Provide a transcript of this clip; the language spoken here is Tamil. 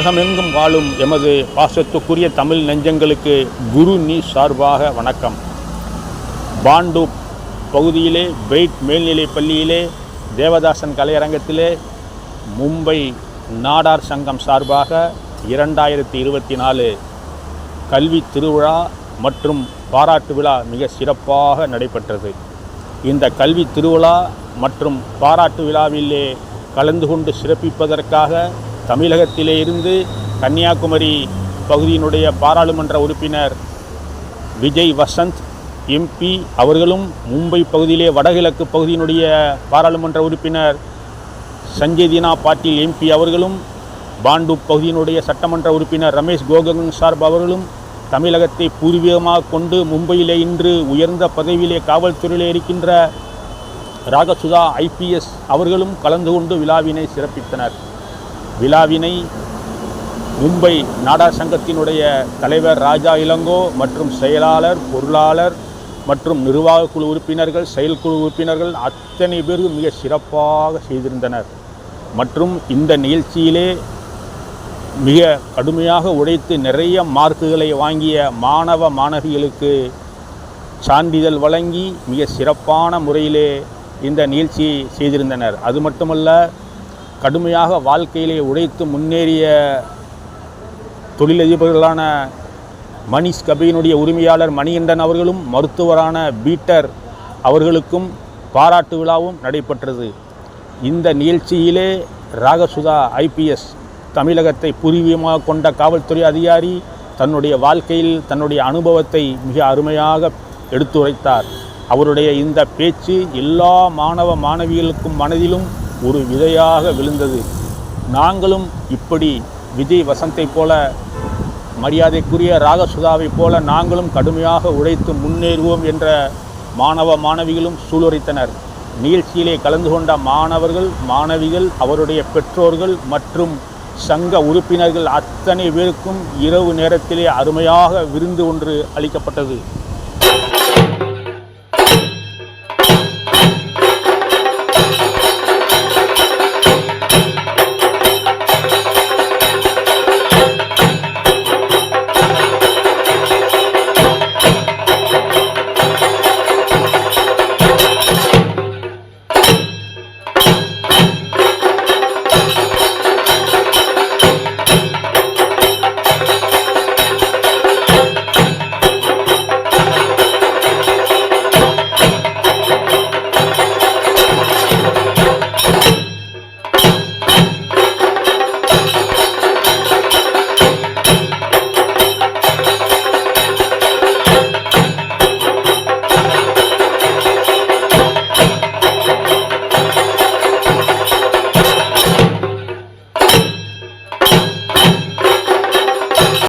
உலகமெங்கும் வாழும் எமது பாசத்துக்குரிய தமிழ் நெஞ்சங்களுக்கு குரு நியூஸ் சார்பாக வணக்கம். பாண்டூப் பகுதியிலே பெய்ட் மேல்நிலைப் பள்ளியிலே தேவதாசன் கலையரங்கத்திலே மும்பை நாடார் சங்கம் சார்பாக 2024 கல்வி திருவிழா மற்றும் பாராட்டு விழா மிக சிறப்பாக நடைபெற்றது. இந்த கல்வி திருவிழா மற்றும் பாராட்டு விழாவிலே கலந்து கொண்டு சிறப்பிப்பதற்காக தமிழகத்திலே இருந்து கன்னியாகுமரி பகுதியினுடைய பாராளுமன்ற உறுப்பினர் விஜய் வசந்த் எம்பி அவர்களும், மும்பை பகுதியிலே வடகிழக்கு பகுதியினுடைய பாராளுமன்ற உறுப்பினர் சஞ்சய் தீனா பாட்டீல் எம்பி அவர்களும், பாண்டூப் பகுதியினுடைய சட்டமன்ற உறுப்பினர் ரமேஷ் கோகன் சார்ப் அவர்களும் தமிழகத்தை பூர்வீகமாக கொண்டு மும்பையிலே இன்று உயர்ந்த பதவியிலே காவல்துறையிலே இருக்கின்ற ராகசுதா IPS அவர்களும் கலந்து கொண்டு விழாவினை சிறப்பித்தனர். விழாவினை மும்பை நாடார் சங்கத்தினுடைய தலைவர் ராஜா இளங்கோ மற்றும் செயலாளர், பொருளாளர் மற்றும் நிர்வாக குழு உறுப்பினர்கள், செயற்குழு உறுப்பினர்கள் அத்தனை பேரும் மிக சிறப்பாக செய்திருந்தனர். மற்றும் இந்த நிகழ்ச்சியிலே மிக கடுமையாக உழைத்து நிறைய மார்க்குகளை வாங்கிய மாணவ மாணவிகளுக்கு சான்றிதழ் வழங்கி மிக சிறப்பான முறையிலே இந்த நிகழ்ச்சியை செய்திருந்தனர். அது மட்டுமல்ல, கடுமையாக வாழ்க்கையிலே உழைத்து முன்னேறிய தொழிலதிபர்களான மணிஷ் கபையினுடைய உரிமையாளர் மணிகண்டன் அவர்களும், மருத்துவரான பீட்டர் அவர்களுக்கும் பாராட்டு விழாவும் நடைபெற்றது. இந்த நிகழ்ச்சியிலே ராகசுதா IPS தமிழகத்தை பூர்வீகமாக கொண்ட காவல்துறை அதிகாரி தன்னுடைய வாழ்க்கையில் தன்னுடைய அனுபவத்தை மிக அருமையாக எடுத்துரைத்தார். அவருடைய இந்த பேச்சு எல்லா மாணவ மாணவிகளுக்கும் மனதிலும் ஒரு விதையாக விழுந்தது. நாங்களும் இப்படி விஜய் வசந்தை போல, மரியாதைக்குரிய ராகசுதாவை போல நாங்களும் கடுமையாக உழைத்து முன்னேறுவோம் என்ற மாணவ மாணவிகளும் சூளுரைத்தனர். நிகழ்ச்சியிலே கலந்து கொண்ட மாணவர்கள், மாணவிகள், அவருடைய பெற்றோர்கள் மற்றும் சங்க உறுப்பினர்கள் அத்தனை பேருக்கும் இரவு நேரத்திலே அருமையாக விருந்து ஒன்று அளிக்கப்பட்டது.